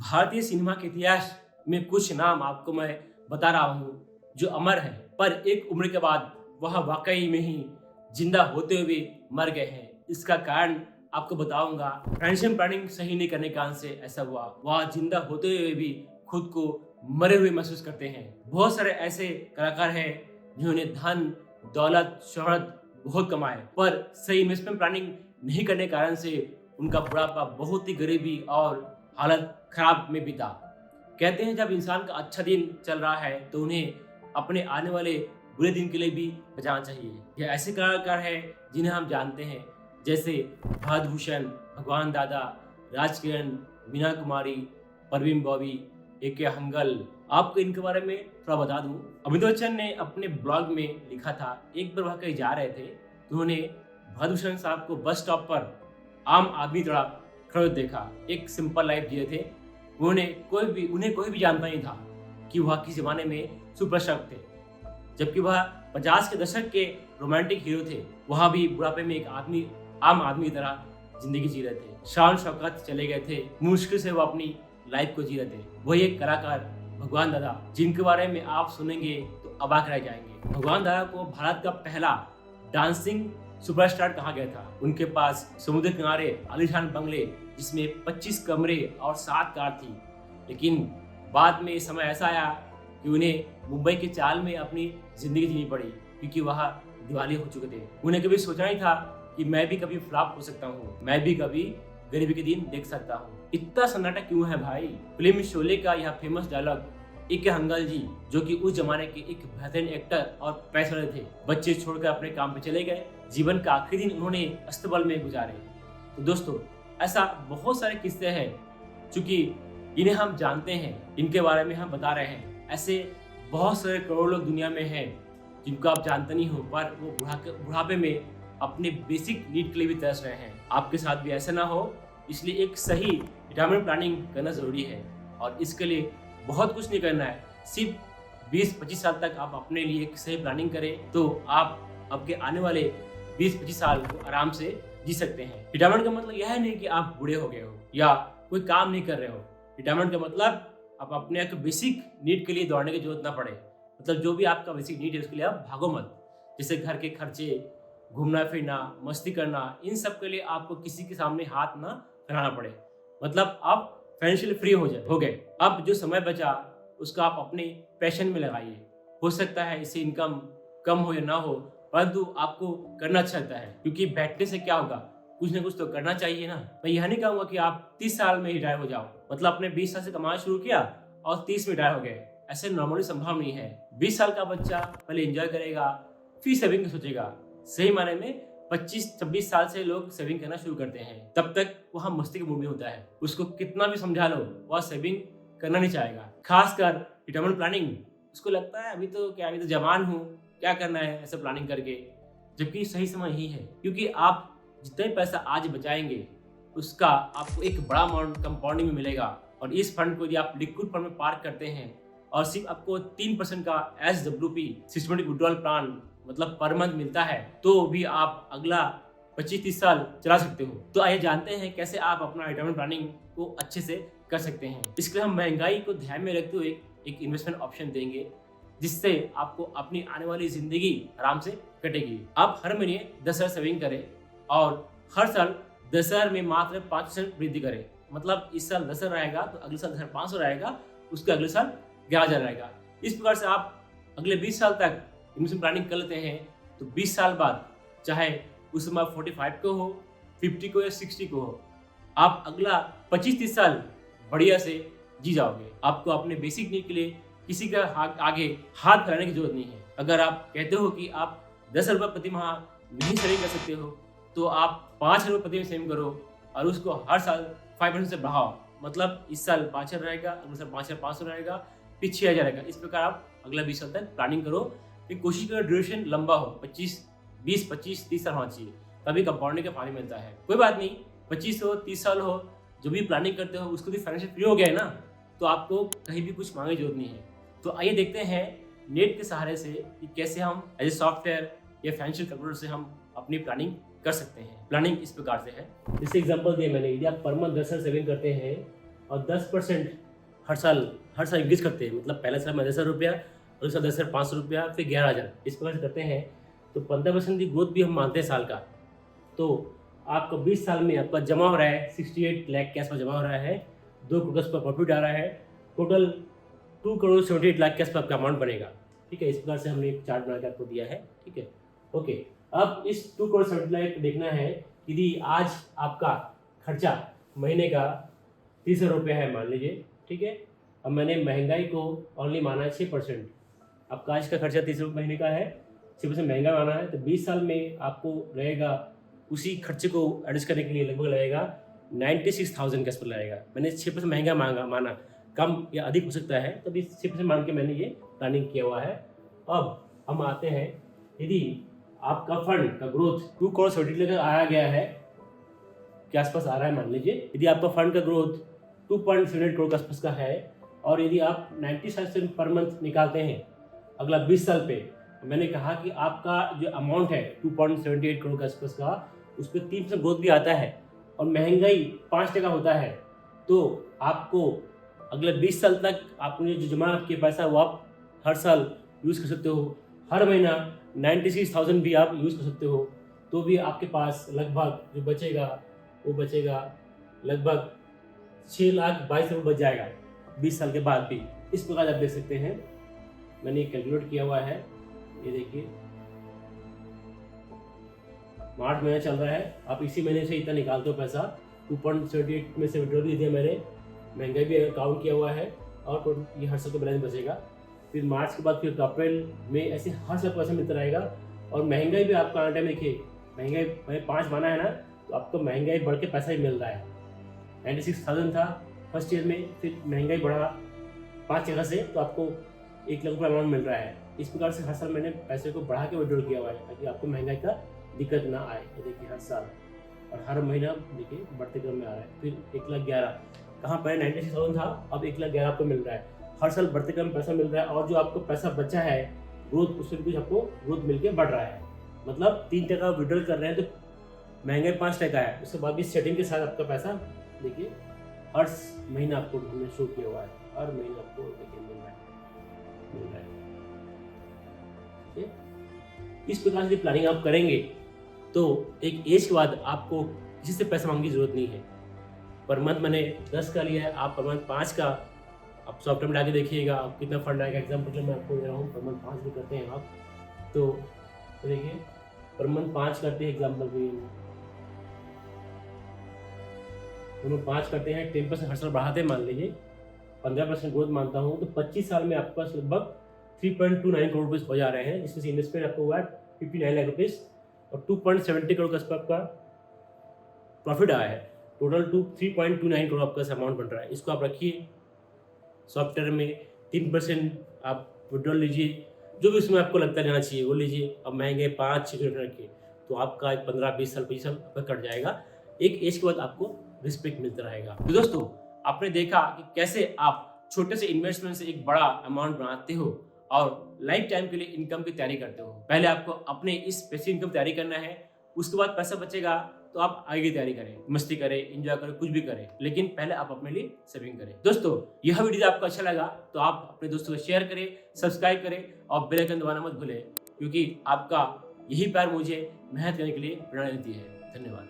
भारतीय सिनेमा के इतिहास में कुछ नाम आपको मैं बता रहा हूँ जो अमर है, पर एक उम्र के बाद वह वाकई में ही जिंदा होते हुए मर गए हैं। इसका कारण आपको बताऊंगा। फाइनेंशियल प्लानिंग सही नहीं करने के कारण से ऐसा हुआ। वह जिंदा होते हुए भी खुद को मरे हुए महसूस करते हैं। बहुत सारे ऐसे कलाकार हैं जिन्होंने धन, दौलत, शोहरत बहुत कमाए, पर सही इन्वेस्टमेंट प्लानिंग नहीं करने के कारण से उनका बुढ़ापा बहुत ही गरीबी और हालत खराब में बीता। कहते हैं जब इंसान का अच्छा दिन चल रहा है तो उन्हें अपने आने वाले बुरे दिन के लिए भी बचाना चाहिए। ये ऐसे कलाकार हैं जिन्हें हम जानते हैं, जैसे भाद भूषण, भगवान दादा, राज किरण, मीना कुमारी, परवीन बॉबी, ए.के. हंगल। आपको इनके बारे में थोड़ा बता दूं। अमिताभ बच्चन ने अपने ब्लॉग में लिखा था, एक बार वह कहीं जा रहे थे तो उन्होंने भाद भूषण साहब को बस स्टॉप पर आम आदमी तरह खड़े देखा। एक सिंपल लाइफ जिए थे। उन्हें कोई भी जानता नहीं था कि वह किस जमाने में सुपरस्टार थे, जबकि वह 50 के दशक के रोमांटिक हीरो थे। वहाँ भी बुढ़ापे में एक आम आदमी की तरह जिंदगी जी रहे थे। शान शौकत चले गए थे, मुश्किल से वो अपनी लाइफ को जी रहे थे। वही एक कलाकार भगवान दादा, जिनके बारे में आप सुनेंगे तो अबाक रह जाएंगे। भगवान दादा को भारत का पहला डांसिंग सुपरस्टार कहा गया था। उनके पास समुद्र किनारे आलीशान बंगले जिसमें 25 कमरे और 7 कार थी, लेकिन बाद में समय ऐसा आया कि उन्हें मुंबई के चाल में अपनी जिंदगी जीनी पड़ी, क्योंकि वह दिवाली हो चुके थे। उन्हें कभी सोचा नहीं था कि मैं भी कभी फ्लॉप हो सकता हूँ, मैं भी कभी गरीबी के दिन देख सकता हूँ। इतना सन्नाटा क्यों है भाई? फिल्म शोले का यह फेमस डायलॉग ए.के. हंगल जी, जो कि उस जमाने के एक बेहतरीन एक्टर और पैसे वाले थे, बच्चे छोड़कर अपने काम पे चले गए। जीवन का आखिरी दिन उन्होंने अस्तबल में गुजारे। तो दोस्तों, ऐसा बहुत सारे किस्से हैं चूंकि इन्हें हम जानते हैं, इनके बारे में हम बता रहे हैं। ऐसे बहुत सारे करोड़ लोग दुनिया में हैं जिनको आप जानते नहीं हो, पर वो बुढ़ापे में अपने बेसिक नीड के लिए भी तरस रहे हैं। आपके साथ भी ऐसा ना हो, इसलिए एक सही रिटायरमेंट प्लानिंग करना जरूरी है। और इसके लिए बहुत कुछ नहीं करना है, सिर्फ 20-25 साल तक आप अपने लिए एक सही प्लानिंग करें तो आप आपके आने वाले 20-25 साल को आराम से जी सकते हैं। रिटायरमेंट का मतलब यह नहीं कि आप बूढ़े हो गए हो या कोई काम नहीं कर रहे हो। रिटायरमेंट का मतलब आप अपने एक बेसिक नीड के लिए दौड़ने की जरूरत ना पड़े। मतलब जो भी आपका बेसिक नीड है उसके लिए आप भागो मत। जैसे घर के खर्चे, घूमना फिरना, मस्ती करना, इन सब के लिए आपको किसी के सामने हाथ ना फैलाना पड़े। मतलब आप फाइनेंशियली फ्री हो गए। अब जो समय बचा उसका आप अपने पैशन में लगाइए। हो सकता है इससे इनकम कम हो या ना हो, परंतु आपको करना अच्छा लगता है, क्योंकि बैठने से क्या होगा, कुछ ना कुछ तो करना चाहिए ना। मैं यह नहीं कहूँगा कि आप 30 साल में ही रिटायर हो जाओ, मतलब अपने 20 साल से कमाना शुरू किया और 30 में रिटायर हो गए, ऐसे नॉर्मली संभव नहीं है। 20 साल का बच्चा पहले एंजॉय करेगा, फिर सेविंग का सोचेगा। सही माने में 25-26 साल से लोग सेविंग करना शुरू करते हैं। तब तक वह मस्ती के मूड में होता है, उसको कितना भी समझा लो वह सेविंग करना नहीं चाहेगा। खासकर रिटायरमेंट प्लानिंग, उसको लगता है अभी तो जवान हूँ, क्या करना है ऐसे प्लानिंग करके। जबकि सही समय यही है, क्योंकि आप जितना भी पैसा आज बचाएंगे उसका आपको एक बड़ा अमाउंट कंपाउंडिंग में मिलेगा। और इस फंड को यदि आप लिक्विड फंड में पार्क करते हैं और सिर्फ आपको 3% का SWP सिस्टमेटिक विड्रॉल प्लान मतलब पर मंथ मिलता है, तो भी आप अगला 25-30 साल चला सकते हो। तो आइए जानते हैं कैसे आप अपना रिटायरमेंट प्लानिंग को अच्छे से कर सकते हैं। इसके लिए हम महंगाई को ध्यान में रखते हुए एक इन्वेस्टमेंट ऑप्शन देंगे, जिससे आपको अपनी आने वाली जिंदगी आराम से कटेगी। आप हर महीने 10,000 सेविंग करें और हर साल 10,000 में मात्र 5% वृद्धि करें। मतलब इस साल 10,000 रहेगा तो अगले साल 10,500 रहेगा, उसके अगले साल 11,000 रहेगा। इस प्रकार से आप अगले 20 साल तक इन्वेस्टमेंट प्लानिंग कर लेते हैं तो 20 साल बाद, चाहे उस समय 45 को हो, 50 को या 60 को हो, आप अगला 25-30 साल बढ़िया से जी जाओगे। आपको अपने बेसिक नीड के लिए किसी का आगे हाथ फैलाने की जरूरत नहीं है। अगर आप कहते हो कि आप 10 रुपये प्रति माह नहीं सेविंग कर सकते हो, तो आप 5 रुपये प्रति माह सेविंग करो और उसको हर साल 5% से बढ़ाओ। मतलब इस साल 5,000 रहेगा, अगले साल 5,500 रहेगा, फिर 6,000 रहेगा। इस प्रकार आप अगला 20 साल तक प्लानिंग करो। फिर कोशिश करो ड्यूरेशन लंबा हो, 20-25-30 साल होना चाहिए, तभी कंपाउंडिंग का फायदा मिलता है। कोई बात नहीं, 25 हो, 30 साल हो, जो भी प्लानिंग करते हो उसको भी फाइनेंशियल फ्री हो गया है ना, तो आपको कहीं भी कुछ मांगने की जरूरत नहीं है। तो आइए देखते हैं नेट के सहारे से कि कैसे हम एज ए सॉफ्टवेयर या फाइनेंशियल कैलकुलेटर से हम अपनी प्लानिंग कर सकते हैं। प्लानिंग इस प्रकार से है, जैसे एग्जांपल दिया मैंने, यदि आप पर मंथ 10,000 सेविंग करते हैं और 10% हर साल इंक्रीज करते हैं। मतलब पहला साल में 10,000 रुपया, और साल 10,500 रुपया, फिर 11,000, इस प्रकार से करते हैं। तो 15% की ग्रोथ भी हम मानते हैं साल का। तो आपका 20 साल में आपका जमा हो रहा है 68 लाख के आसपास जमा हो रहा है, 2 करोड़ का प्रॉफिट आ रहा है, टोटल 2 करोड़ 78 लाख के आसपास आपका अमाउंट बनेगा। ठीक है, इस प्रकार से हमने एक चार्ट बना के आपको दिया है। ठीक है, ओके। अब इस 2 करोड़ 70 लाख को देखना है। यदि आज आपका खर्चा महीने का 30,000 रुपया है मान लीजिए, ठीक है। अब मैंने महंगाई को ओनली माना है 6%। आपका आज का खर्चा 30 रुपये महीने का है, 6% महंगा माना है, तो 20 साल में आपको रहेगा उसी खर्चे को एडजस्ट करने के लिए लगभग लगेगा 96,000 के आसपास लगेगा। मैंने 6% महंगा माना, कम या अधिक हो सकता है, तभी 6% मान के मैंने ये प्लानिंग किया हुआ है। अब हम आते हैं, यदि आपका फंड का ग्रोथ 2 करोड़ 70 लाख आया गया है के आसपास आ रहा है मान लीजिए, यदि आपका फंड का ग्रोथ 2.78 करोड़ के आसपास का है, और यदि आप 90,000 पर मंथ निकालते हैं अगला 20 साल पे, मैंने कहा कि आपका जो अमाउंट है 2.78 करोड़ के आसपास का, उस पर 3% ग्रोथ भी आता है और महंगाई 5% होता है, तो आपको अगले 20 साल तक आपने जो जमा किया पैसा वो आप हर साल यूज़ कर सकते हो। हर महीना 96,000 भी आप यूज़ कर सकते हो, तो भी आपके पास लगभग जो बचेगा वो बचेगा लगभग 6,22,000 बच जाएगा 20 साल के बाद भी। इस प्रकार आप देख सकते हैं, मैंने कैलकुलेट किया हुआ है। ये देखिए मार्च महीना चल रहा है, आप इसी महीने से इतना निकालते हो पैसा, 2.78 में से विड्रॉल भी दिया मैंने, महंगाई भी काउंट किया हुआ है, और ये हर साल का बैलेंस बचेगा। फिर मार्च के बाद फिर अप्रैल में ऐसे हर साल पैसा मिलता रहेगा। और महंगाई भी आपका आने टाइम देखिए, महंगाई मैंने 5 माना है ना, तो आपको महंगाई बढ़ के पैसा ही मिल रहा है। 96,000 था फर्स्ट ईयर में, फिर महंगाई बढ़ा 5 जगह से, तो आपको 1 लाख रुपये अमाउंट मिल रहा है। इस प्रकार से हर साल मैंने पैसे को बढ़ा के विड्रॉल किया हुआ है, ताकि आपको महंगाई का दिक्कत ना आए। ये देखिए हर साल और हर महीना देखिए बढ़ते क्रम में आ रहा है। फिर 1,11,000 कहाँ पर 96,000 था, अब 1,11,000 आपको मिल रहा है। हर साल बढ़ते क्रम में पैसा मिल रहा है, और जो आपको पैसा बचा है ग्रोथ, उससे भी आपको ग्रोथ मिलके बढ़ रहा है। मतलब 3% विड्रॉल कर रहे हैं तो महंगाई 5% है, उसके बाद भी सेटिंग के साथ आपका पैसा देखिए हर महीना आपको हमने शो किया हुआ है, हर महीने आपको देखिए मिल रहा है। इस प्रकार से प्लानिंग आप करेंगे तो एक एज के बाद आपको किसी से पैसा मांगने की जरूरत नहीं है। पर मंथ मैंने 10 का लिया है, आप पर मंथ 5 का आप सॉफ्टवेयर में डाके देखिएगा आप कितना फंड आएगा। एग्जाम्पल मैं आपको दे रहा हूँ, पर मंथ 5 भी करते हैं आप, तो देखिए पर मंथ 5 करते हैं, एग्जाम्पल भी हम लोग 5 करते हैं, 10% हर साल बढ़ाते हैं, मान लीजिए 15% ग्रोथ मानता हूँ, तो 25 साल में आपके पास लगभग 3.29 करोड़ रुपीज़ हो जा रहे हैं, जिसमें से इन्वेस्टमेंट आपको हुआ है 59 लाख रुपीज़, और 2.70 करोड़ का आपका प्रॉफिट आया है। टोटल 3.29 करोड़ आपका अमाउंट बन रहा है। इसको आप रखिए सॉफ्टवेयर में, 3% आप विड्रॉल लीजिए, जो भी उसमें आपको लगता रहना चाहिए वो लीजिए। अब महंगे 5-6 रखिए, तो आपका 15-20 साल 25 साल आपका कट जाएगा। एक एज के बाद आपको रिस्पेक्ट मिलता रहेगा। तो दोस्तों आपने देखा कि कैसे आप छोटे से इन्वेस्टमेंट से एक बड़ा अमाउंट बनाते हो और लाइफ टाइम के लिए इनकम की तैयारी करते हो। पहले आपको अपने इस पैसिव इनकम तैयारी करना है, उसके बाद पैसा बचेगा तो आप आगे की तैयारी करें, मस्ती करें, एंजॉय करें, कुछ भी करें, लेकिन पहले आप अपने लिए सेविंग करें। दोस्तों यह वीडियो आपको अच्छा लगा तो आप अपने दोस्तों को शेयर करें, सब्सक्राइब करें और बेल आइकन दबाना मत भूलें, क्योंकि आपका यही प्यार मुझे मेहनत करने के लिए प्रेरणा देती है। धन्यवाद।